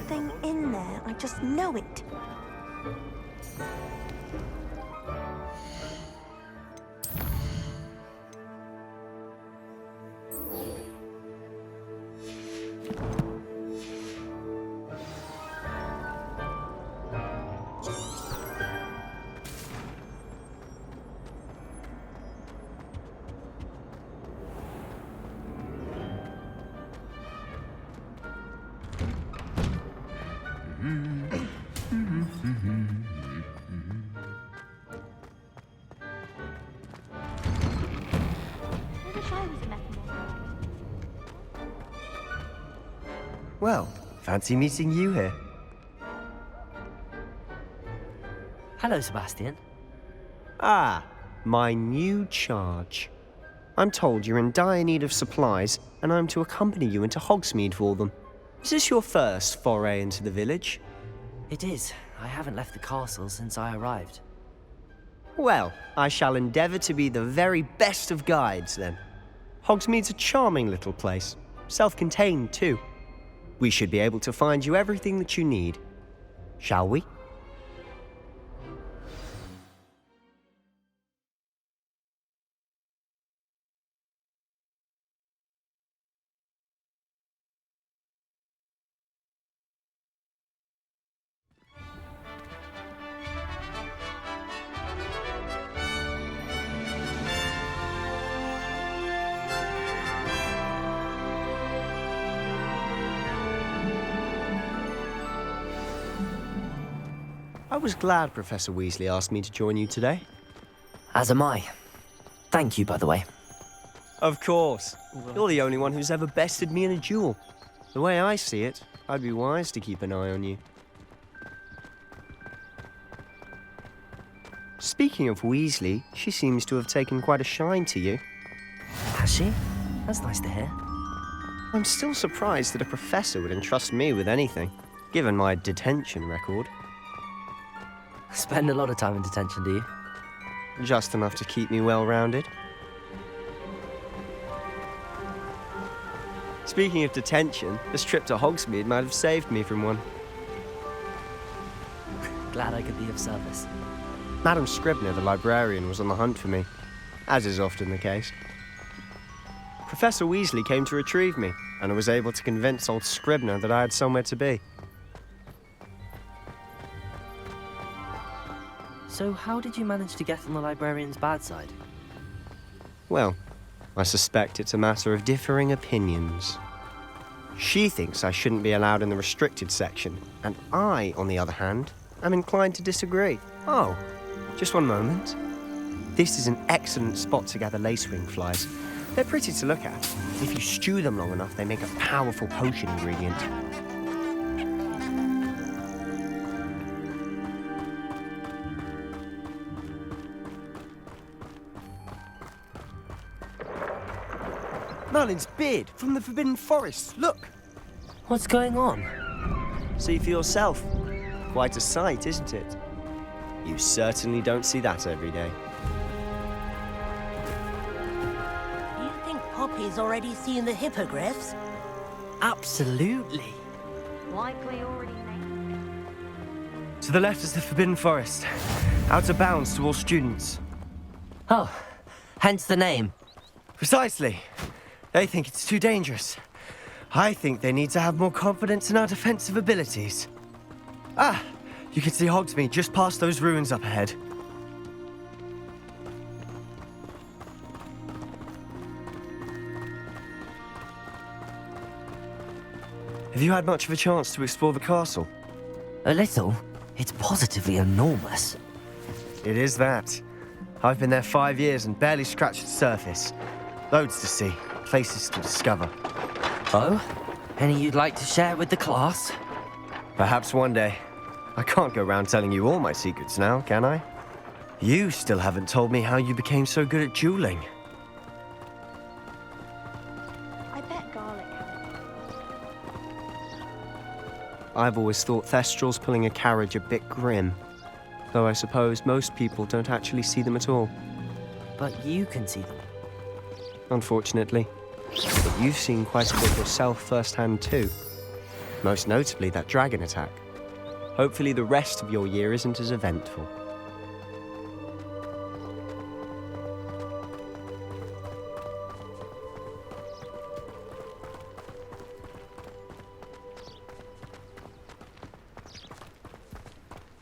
something in there. I just know it. Well, fancy meeting you here. Hello, Sebastian. Ah, my new charge. I'm told you're in dire need of supplies, and I'm to accompany you into Hogsmeade for them. Is this your first foray into the village? It is. I haven't left the castle since I arrived. Well, I shall endeavour to be the very best of guides, then. Hogsmeade's a charming little place. Self-contained, too. We should be able to find you everything that you need. Shall we? I was glad Professor Weasley asked me to join you today. As am I. Thank you, by the way. Of course. You're the only one who's ever bested me in a duel. The way I see it, I'd be wise to keep an eye on you. Speaking of Weasley, she seems to have taken quite a shine to you. Has she? That's nice to hear. I'm still surprised that a professor would entrust me with anything, given my detention record. Spend a lot of time in detention, do you? Just enough to keep me well-rounded. Speaking of detention, this trip to Hogsmeade might have saved me from one. Glad I could be of service. Madam Scribner, the librarian, was on the hunt for me, as is often the case. Professor Weasley came to retrieve me, and I was able to convince old Scribner that I had somewhere to be. So how did you manage to get on the librarian's bad side? Well, I suspect it's a matter of differing opinions. She thinks I shouldn't be allowed in the restricted section, and I, on the other hand, am inclined to disagree. Oh, just one moment. This is an excellent spot to gather lacewing flies. They're pretty to look at. If you stew them long enough, they make a powerful potion ingredient. Merlin's beard from the Forbidden Forest, look! What's going on? See for yourself. Quite a sight, isn't it? You certainly don't see that every day. You think Poppy's already seen the hippogriffs? Absolutely. Likely already named. To the left is the Forbidden Forest. Out of bounds to all students. Oh, hence the name. Precisely. They think it's too dangerous. I think they need to have more confidence in our defensive abilities. Ah, you can see Hogsmeade just past those ruins up ahead. Have you had much of a chance to explore the castle? A little. It's positively enormous. It is that. I've been there 5 years and barely scratched the surface. Loads to see, places to discover. Oh? Any you'd like to share with the class? Perhaps one day. I can't go around telling you all my secrets now, can I? You still haven't told me how you became so good at dueling. I bet garlic. I've always thought Thestrals pulling a carriage a bit grim. Though I suppose most people don't actually see them at all. But you can see them. Unfortunately. But you've seen quite a bit yourself firsthand too. Most notably that dragon attack. Hopefully the rest of your year isn't as eventful.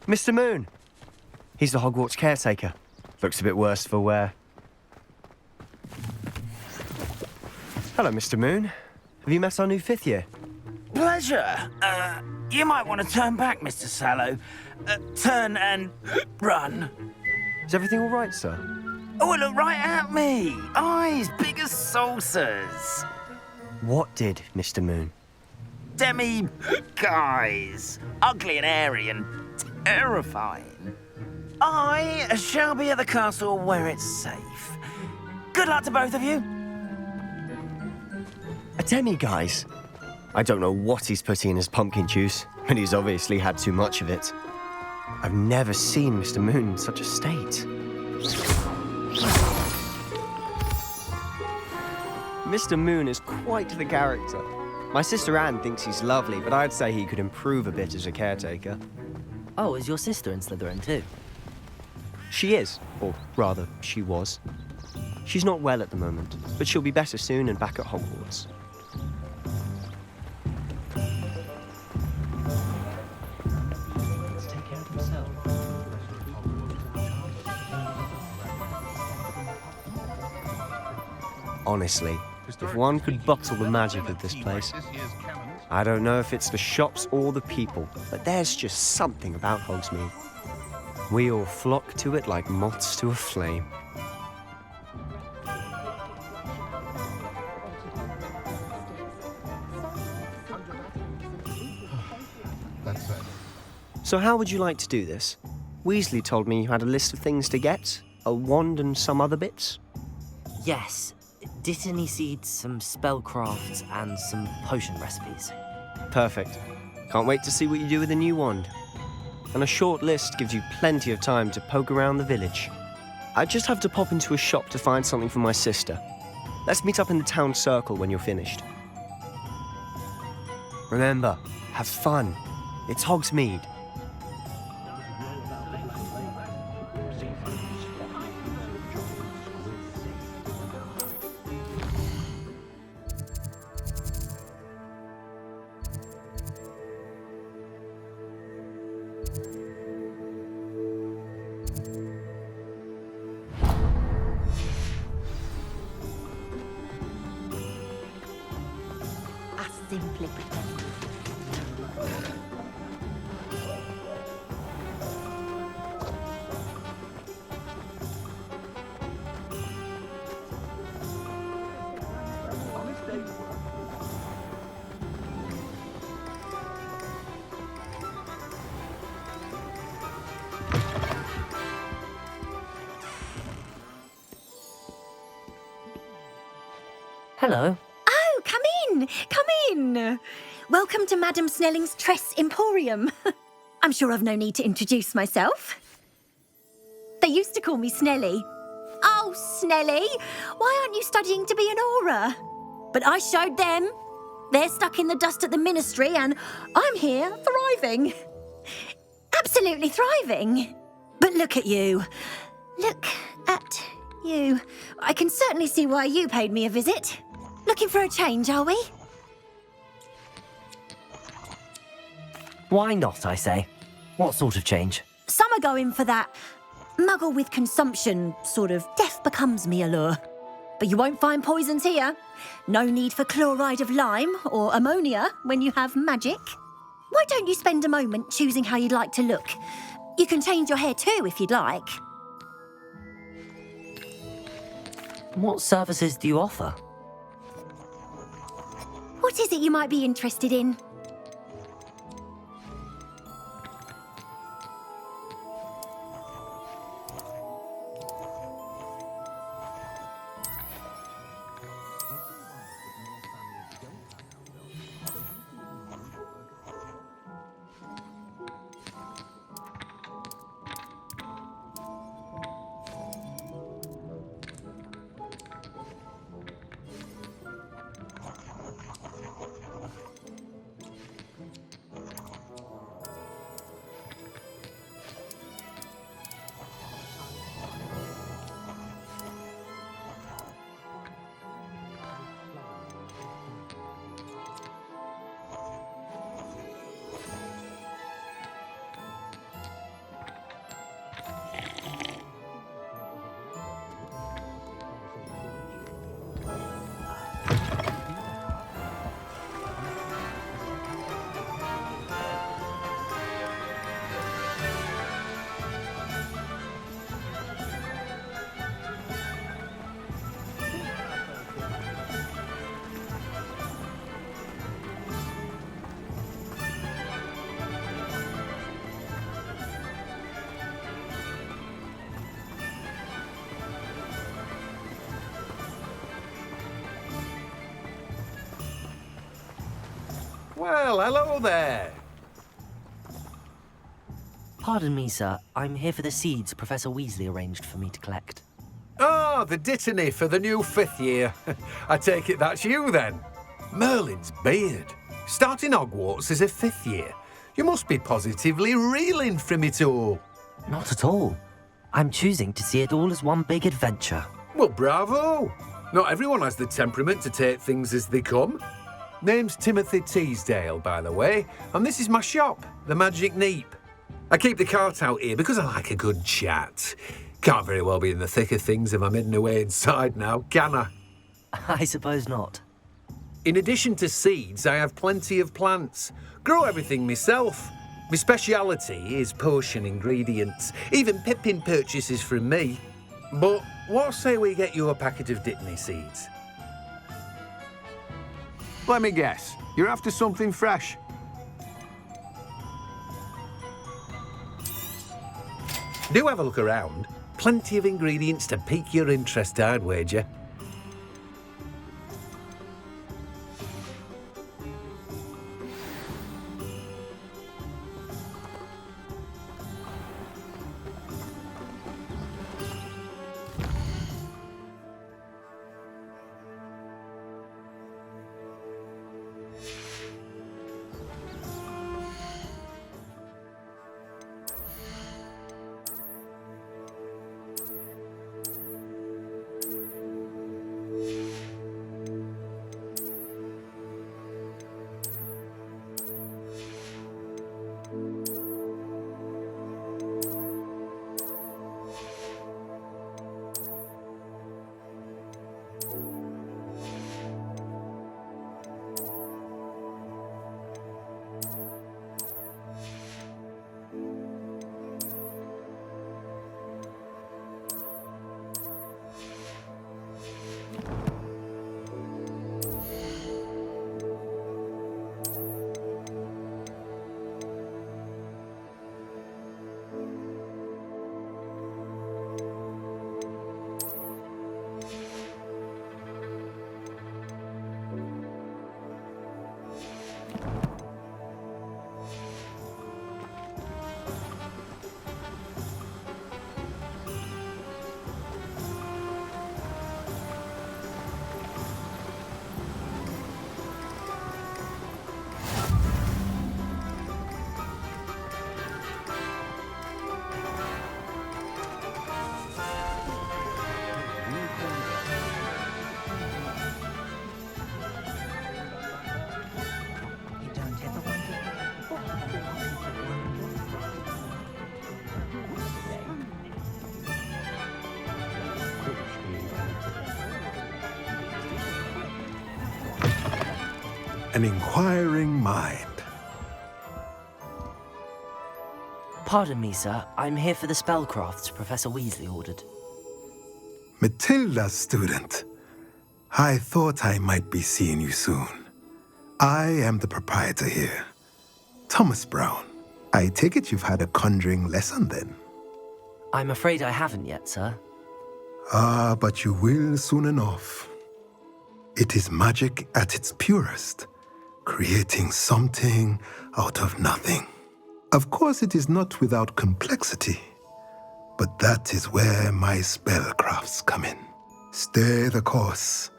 Mr. Moon! He's the Hogwarts caretaker. Looks a bit worse for wear. Hello, Mr. Moon. Have you met our new 5th year? Pleasure. You might want to turn back, Mr. Sallow. Turn and run. Is everything all right, sir? Oh, look right at me. Eyes big as saucers. What did, Mr. Moon? Guys. Ugly and hairy and terrifying. I shall be at the castle where it's safe. Good luck to both of you. A demi-guise? I don't know what he's putting in his pumpkin juice, but he's obviously had too much of it. I've never seen Mr. Moon in such a state. Mr. Moon is quite the character. My sister Anne thinks he's lovely, but I'd say he could improve a bit as a caretaker. Oh, is your sister in Slytherin too? She is, or rather, she was. She's not well at the moment, but she'll be better soon and back at Hogwarts. Take care of himself. Honestly, if one could bottle the magic of this place, I don't know if it's the shops or the people, but there's just something about Hogsmeade. We all flock to it like moths to a flame. So how would you like to do this? Weasley told me you had a list of things to get, a wand and some other bits. Yes. Dittany seeds, some spellcrafts, and some potion recipes. Perfect. Can't wait to see what you do with the new wand. And a short list gives you plenty of time to poke around the village. I just have to pop into a shop to find something for my sister. Let's meet up in the town circle when you're finished. Remember, have fun. It's Hogsmeade. I simply pretend. Hello. Oh, come in! Come in! Welcome to Madame Snelling's Tress Emporium. I'm sure I've no need to introduce myself. They used to call me Snelly. Oh, Snelly, why aren't you studying to be an aura? But I showed them. They're stuck in the dust at the ministry and I'm here thriving. Absolutely thriving. But look at you. Look at you. I can certainly see why you paid me a visit. Looking for a change, are we? Why not, I say? What sort of change? Some are going for that muggle with consumption, sort of death becomes me allure. But you won't find poisons here. No need for chloride of lime or ammonia when you have magic. Why don't you spend a moment choosing how you'd like to look? You can change your hair too if you'd like. What services do you offer? What is it you might be interested in? Well, hello there. Pardon me, sir. I'm here for the seeds Professor Weasley arranged for me to collect. Oh, the dittany for the new 5th year. I take it that's you then. Merlin's beard. Starting Hogwarts as a 5th year. You must be positively reeling from it all. Not at all. I'm choosing to see it all as one big adventure. Well, bravo. Not everyone has the temperament to take things as they come. Name's Timothy Teasdale, by the way, and this is my shop, the Magic Neep. I keep the cart out here because I like a good chat. Can't very well be in the thick of things if I'm hidden away inside now, can I? I suppose not. In addition to seeds, I have plenty of plants. Grow everything myself. My speciality is potion ingredients. Even Pippin purchases from me. But what say we get you a packet of Dittany seeds? Let me guess. You're after something fresh. Do have a look around. Plenty of ingredients to pique your interest, I'd wager. An inquiring mind. Pardon me, sir. I'm here for the spellcrafts Professor Weasley ordered. Matilda, student. I thought I might be seeing you soon. I am the proprietor here, Thomas Brown. I take it you've had a conjuring lesson then? I'm afraid I haven't yet, sir. Ah, but you will soon enough. It is magic at its purest, creating something out of nothing. Of course, it is not without complexity, but that is where my spellcrafts come in. Stay the course,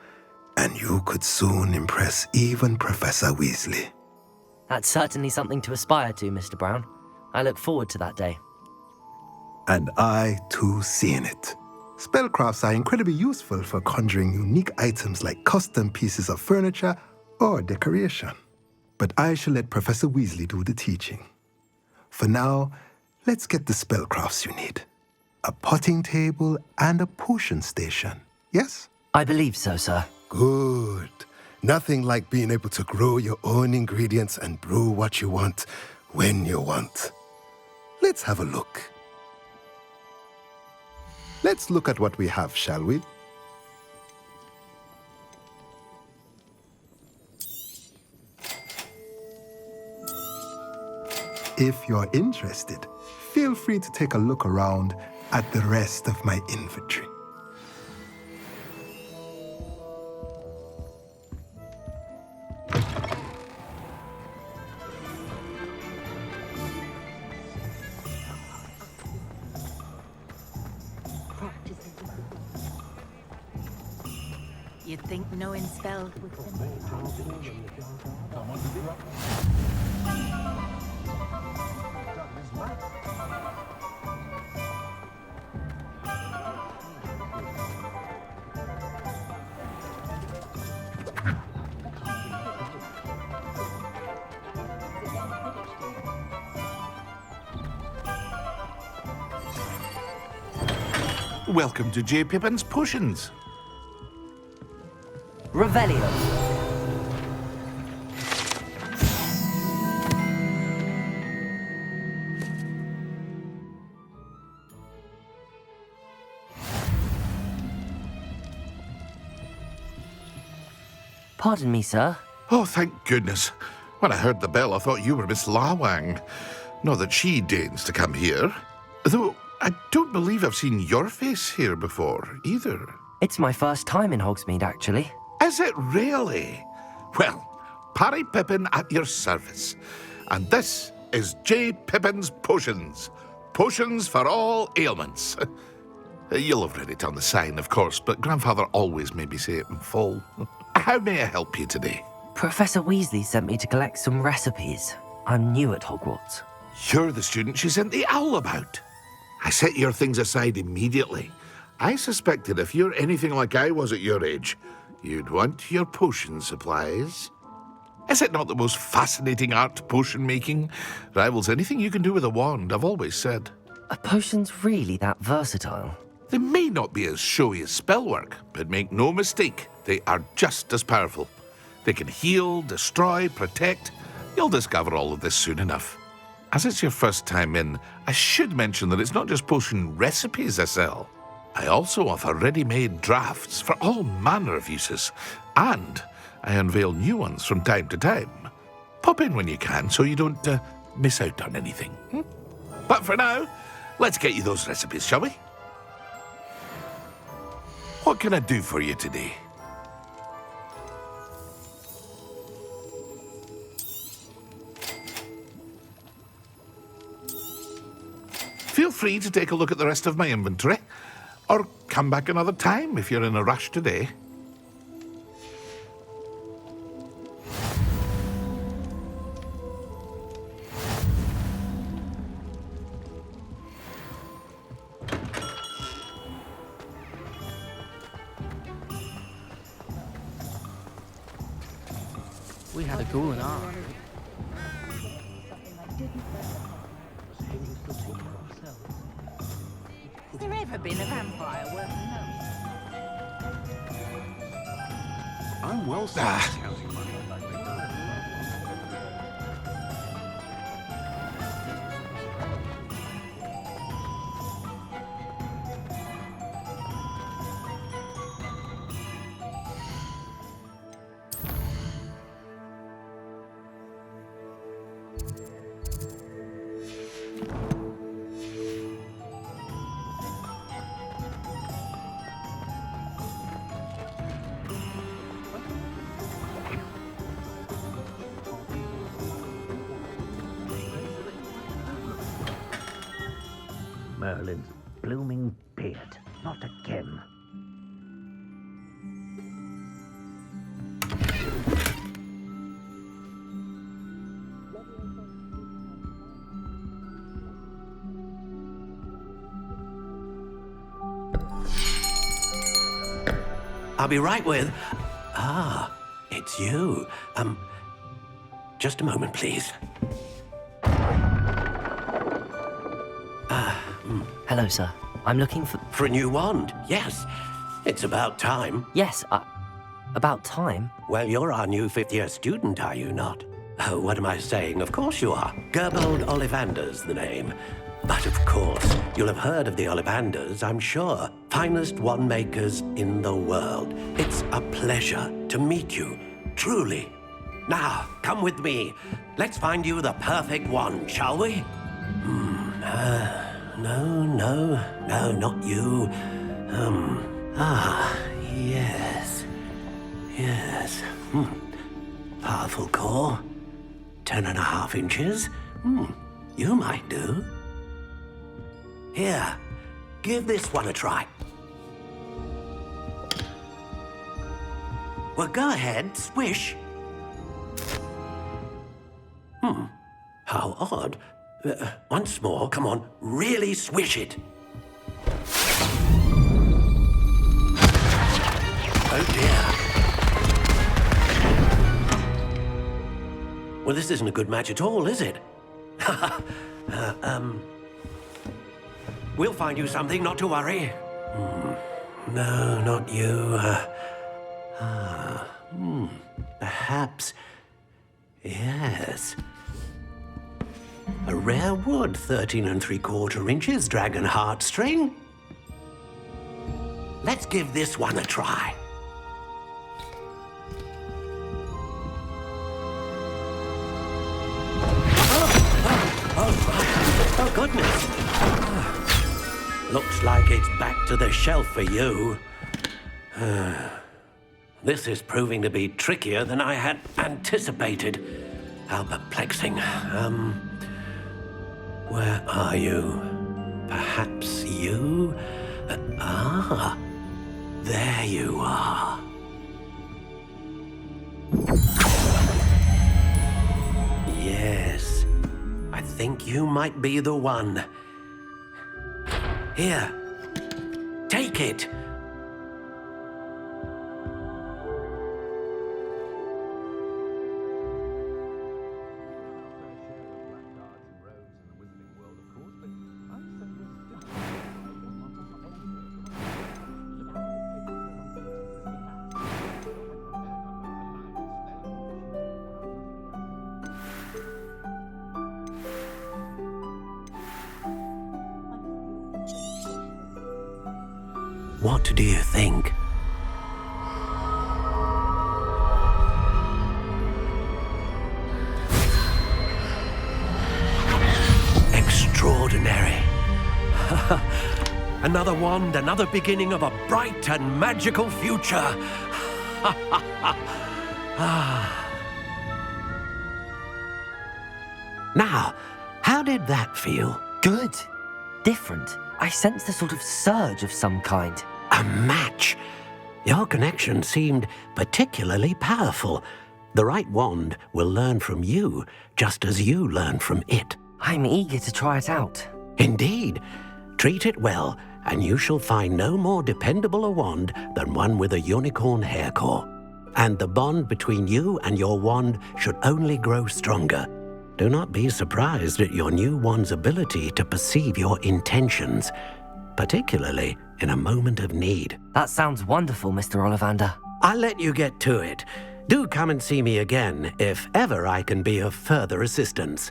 and you could soon impress even Professor Weasley. That's certainly something to aspire to, Mr. Brown. I look forward to that day. And I, too, seeing it. Spellcrafts are incredibly useful for conjuring unique items like custom pieces of furniture or decoration. But I shall let Professor Weasley do the teaching. For now, let's get the spellcrafts you need. A potting table and a potion station, yes? I believe so, sir. Good. Nothing like being able to grow your own ingredients and brew what you want when you want. Let's have a look. Let's look at what we have, shall we? If you're interested, feel free to take a look around at the rest of my inventory. You'd think knowing spells would Welcome to J. Pippin's Potions. Revelio. Pardon me, sir. Oh, thank goodness. When I heard the bell, I thought you were Miss Lawang. Not that she deigns to come here. Though, I don't believe I've seen your face here before, either. It's my first time in Hogsmeade, actually. Is it really? Well, Parry Pippin at your service. And this is J. Pippin's Potions. Potions for all ailments. You'll have read it on the sign, of course, but Grandfather always made me say it in full. How may I help you today? Professor Weasley sent me to collect some recipes. I'm new at Hogwarts. You're the student she sent the owl about. I set your things aside immediately. I suspected if you're anything like I was at your age, you'd want your potion supplies. Is it not the most fascinating art, potion making? Rivals anything you can do with a wand, I've always said. Are potions really that versatile? They may not be as showy as spellwork, but make no mistake, they are just as powerful. They can heal, destroy, protect. You'll discover all of this soon enough. As it's your first time in, I should mention that it's not just potion recipes I sell. I also offer ready-made drafts for all manner of uses, and I unveil new ones from time to time. Pop in when you can so you don't miss out on anything. But for now, let's get you those recipes, shall we? What can I do for you today? Feel free to take a look at the rest of my inventory, or come back another time if you're in a rush today. We had a ghoul in our. Has there ever been a vampire worth knowing? I'm well served counting money. Merlin's blooming beard. Not again. I'll be right with... Ah, it's you. Just a moment, please. Hello, sir. I'm looking for... For a new wand, yes. It's about time. Yes, about time? Well, you're our new fifth-year student, are you not? Oh, what am I saying? Of course you are. Gerbold Ollivander's the name. But of course, you'll have heard of the Ollivanders, I'm sure. Finest wand makers in the world. It's a pleasure to meet you, truly. Now, come with me. Let's find you the perfect wand, shall we? No, not you. Yes. Powerful core. 10.5 inches. You might do. Here, give this one a try. Well, go ahead, swish. How odd. Once more, come on, really swish it. Oh dear. Well, this isn't a good match at all, is it? We'll find you something, not to worry. No, not you. Perhaps. Yes. A rare wood, 13 3/4 inches, dragon heartstring. Let's give this one a try. Oh, goodness. Looks like it's back to the shelf for you. This is proving to be trickier than I had anticipated. How perplexing. Where are you? Perhaps you? There you are. Yes, I think you might be the one. Here, take it. What do you think? Extraordinary. Another wand, another beginning of a bright and magical future. Now, how did that feel? Good. Different. I sensed a sort of surge of some kind. A match. Your connection seemed particularly powerful. The right wand will learn from you, just as you learn from it. I'm eager to try it out. Indeed. Treat it well, and you shall find no more dependable a wand than one with a unicorn hair core. And the bond between you and your wand should only grow stronger. Do not be surprised at your new wand's ability to perceive your intentions, particularly in a moment of need. That sounds wonderful, Mr. Ollivander. I'll let you get to it. Do come and see me again if ever I can be of further assistance.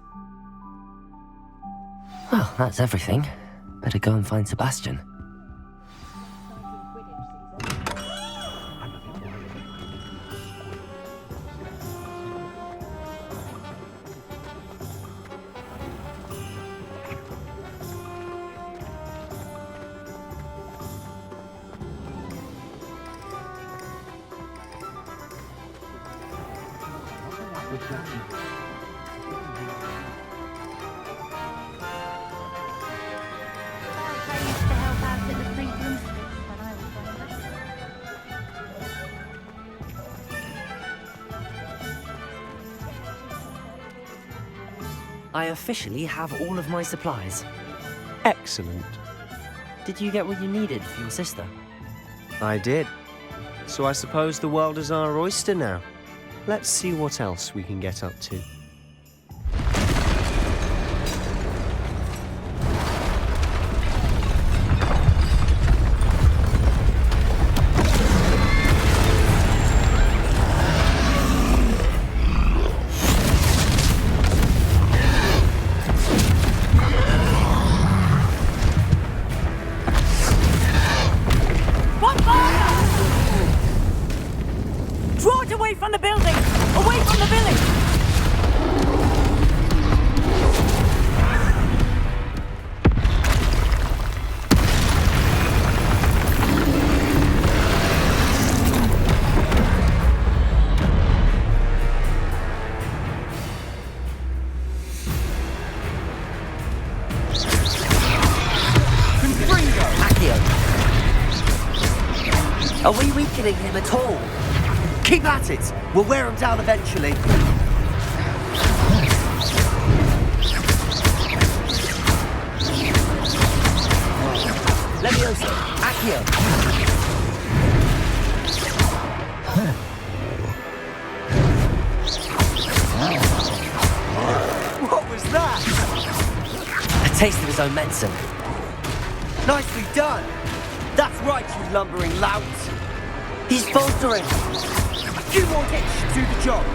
Well, that's everything. Better go and find Sebastian. I officially have all of my supplies. Excellent. Did you get what you needed for your sister? I did. So I suppose the world is our oyster now. Let's see what else we can get up to. Are we weakening him at all? Keep at it! We'll wear them down eventually. Leviosa, Accio. What was that? A taste of his own medicine. Nicely done. That's right, you lumbering lout. He's bolstering. A few more hits should do the job.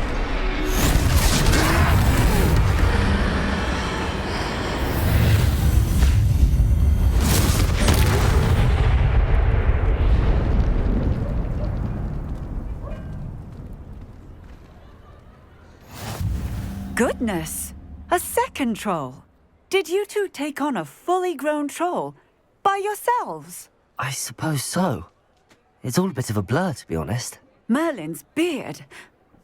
Goodness! A second troll. Did you two take on a fully grown troll by yourselves? I suppose so. It's all a bit of a blur, to be honest. Merlin's beard.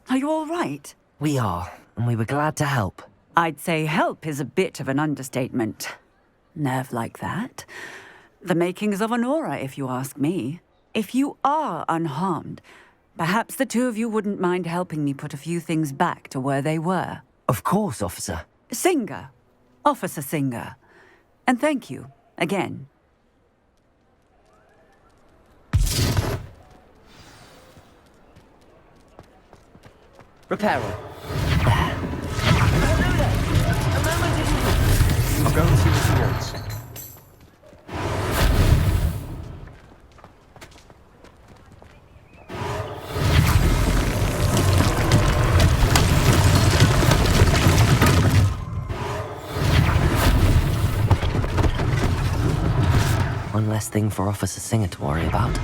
Are you all right? We are, and we were glad to help. I'd say help is a bit of an understatement. Nerve like that. The makings of an aura, if you ask me. If you are unharmed, perhaps the two of you wouldn't mind helping me put a few things back to where they were. Of course, officer. Singer. Officer Singer. And thank you, again. Repairer. I'll go and see what he wants. One less thing for Officer Singer to worry about.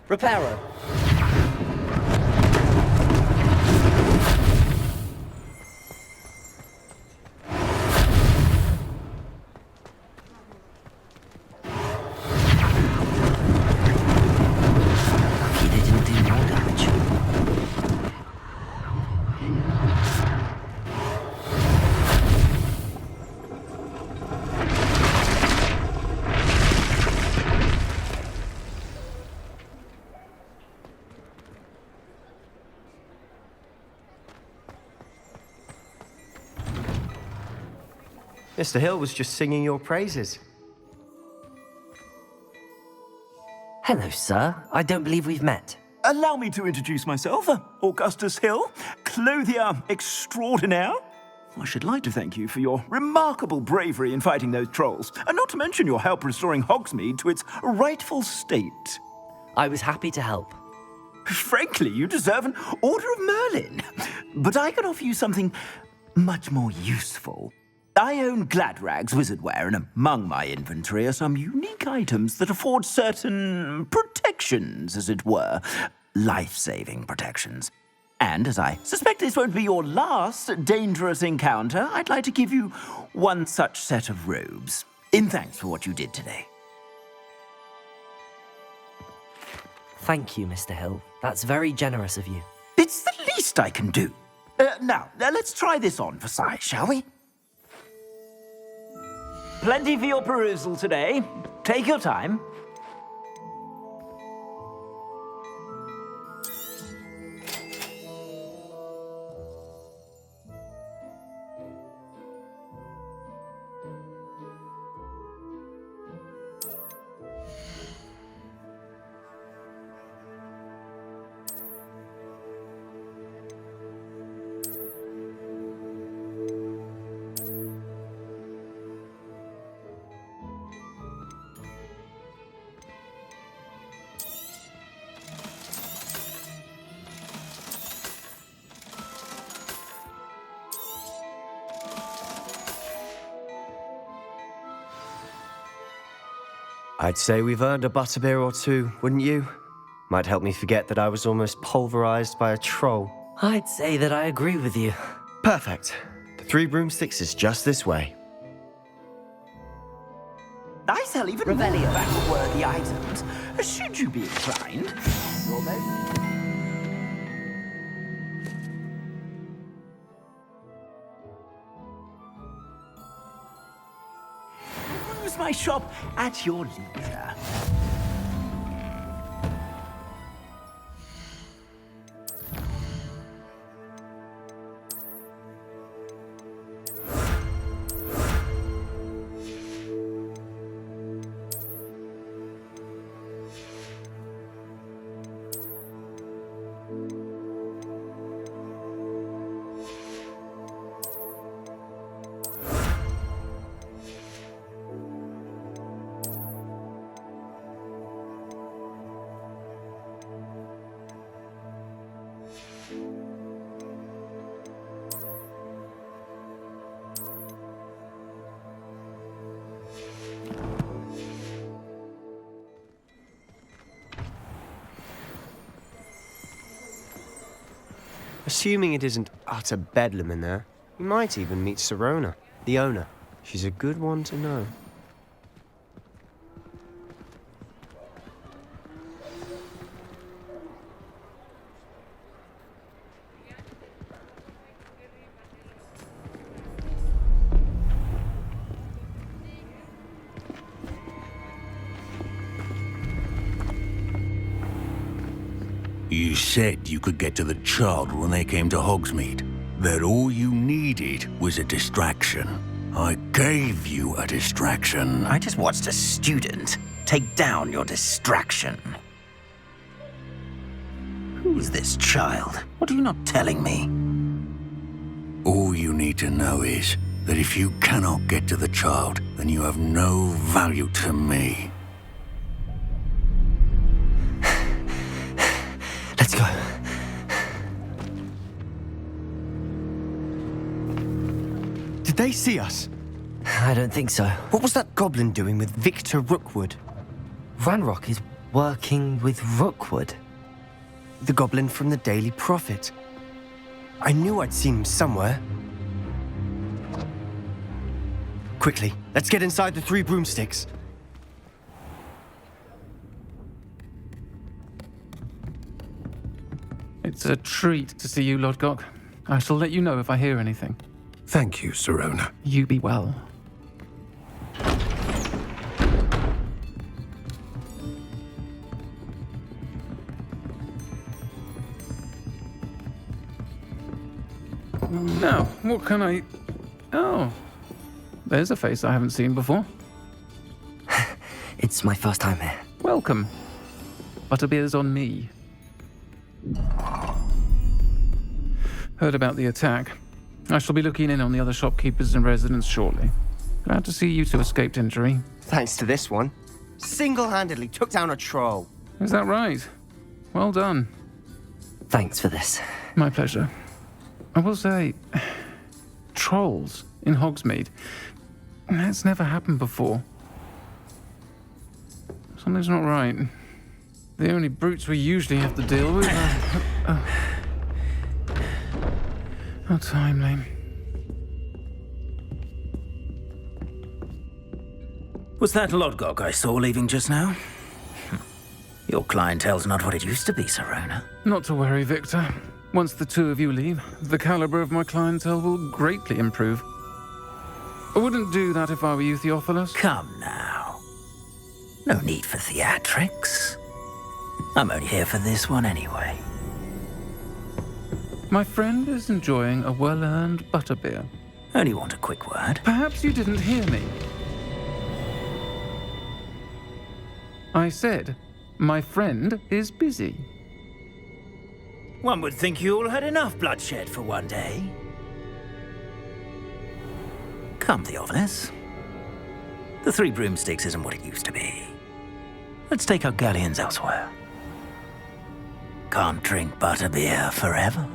Reparo. Lucky they didn't do more damage. Mr. Hill was just singing your praises. Hello, sir. I don't believe we've met. Allow me to introduce myself, Augustus Hill, clothier extraordinaire. I should like to thank you for your remarkable bravery in fighting those trolls, and not to mention your help restoring Hogsmeade to its rightful state. I was happy to help. Frankly, you deserve an Order of Merlin. But I can offer you something much more useful. I own Gladrag's wizardware, and among my inventory are some unique items that afford certain protections, as it were. Life-saving protections. And as I suspect this won't be your last dangerous encounter, I'd like to give you one such set of robes, in thanks for what you did today. Thank you, Mr. Hill. That's very generous of you. It's the least I can do. Now, let's try this on for size, shall we? Plenty for your perusal today. Take your time. I'd say we've earned a butterbeer or two, wouldn't you? Might help me forget that I was almost pulverized by a troll. I'd say that I agree with you. Perfect. The 3 broomsticks is just this way. I sell even more battle-worthy items, should you be inclined. Almost. use my shop at your leisure. Assuming it isn't utter bedlam in there, you might even meet Sirona, the owner. She's a good one to know. You said you could get to the child when they came to Hogsmeade. That all you needed was a distraction. I gave you a distraction. I just watched a student take down your distraction. Who's this child? What are you not telling me? All you need to know is that if you cannot get to the child, then you have no value to me. Let's go. Did they see us? I don't think so. What was that goblin doing with Victor Rookwood? Ranrock is working with Rookwood. The goblin from the Daily Prophet. I knew I'd seen him somewhere. Quickly, let's get inside the Three Broomsticks. It's a treat to see you, Lodgok. I shall let you know if I hear anything. Thank you, Sirona. You be well. Now, what can I... Oh, there's a face I haven't seen before. It's my first time here. Welcome. Butterbeer's on me. Heard about the attack. I shall be looking in on the other shopkeepers and residents shortly. Glad to see you two escaped injury. Thanks to this one. Single-handedly took down a troll. Is that right? Well done. Thanks for this. My pleasure. I will say, trolls in Hogsmeade. That's never happened before. Something's not right. The only brutes we usually have to deal with are... How timely. Was that Lodgok I saw leaving just now? Your clientele's not what it used to be, Sirona. Not to worry, Victor. Once the two of you leave, the caliber of my clientele will greatly improve. I wouldn't do that if I were you, Theophilus. Come now. No need for theatrics. I'm only here for this one anyway. My friend is enjoying a well-earned butterbeer. Only want a quick word. Perhaps you didn't hear me. I said, my friend is busy. One would think you all had enough bloodshed for one day. Come, Theophilus. The Three Broomsticks isn't what it used to be. Let's take our galleons elsewhere. Can't drink butterbeer forever.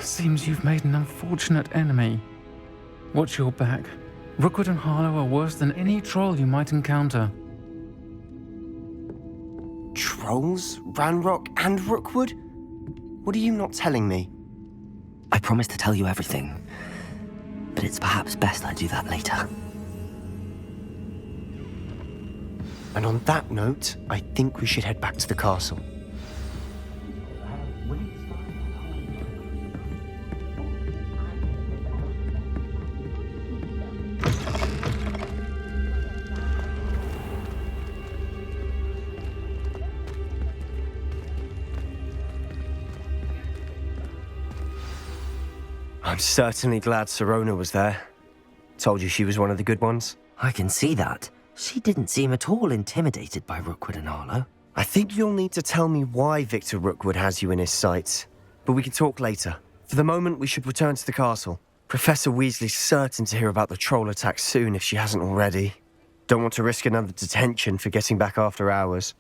Seems you've made an unfortunate enemy. Watch your back. Rookwood and Harlow are worse than any troll you might encounter. Trolls? Ranrock and Rookwood? What are you not telling me? I promised to tell you everything, but it's perhaps best I do that later. And on that note, I think we should head back to the castle. I'm certainly glad Sirona was there. Told you she was one of the good ones. I can see that. She didn't seem at all intimidated by Rookwood and Arlo. I think you'll need to tell me why Victor Rookwood has you in his sights. But we can talk later. For the moment, we should return to the castle. Professor Weasley's certain to hear about the troll attack soon if she hasn't already. Don't want to risk another detention for getting back after hours.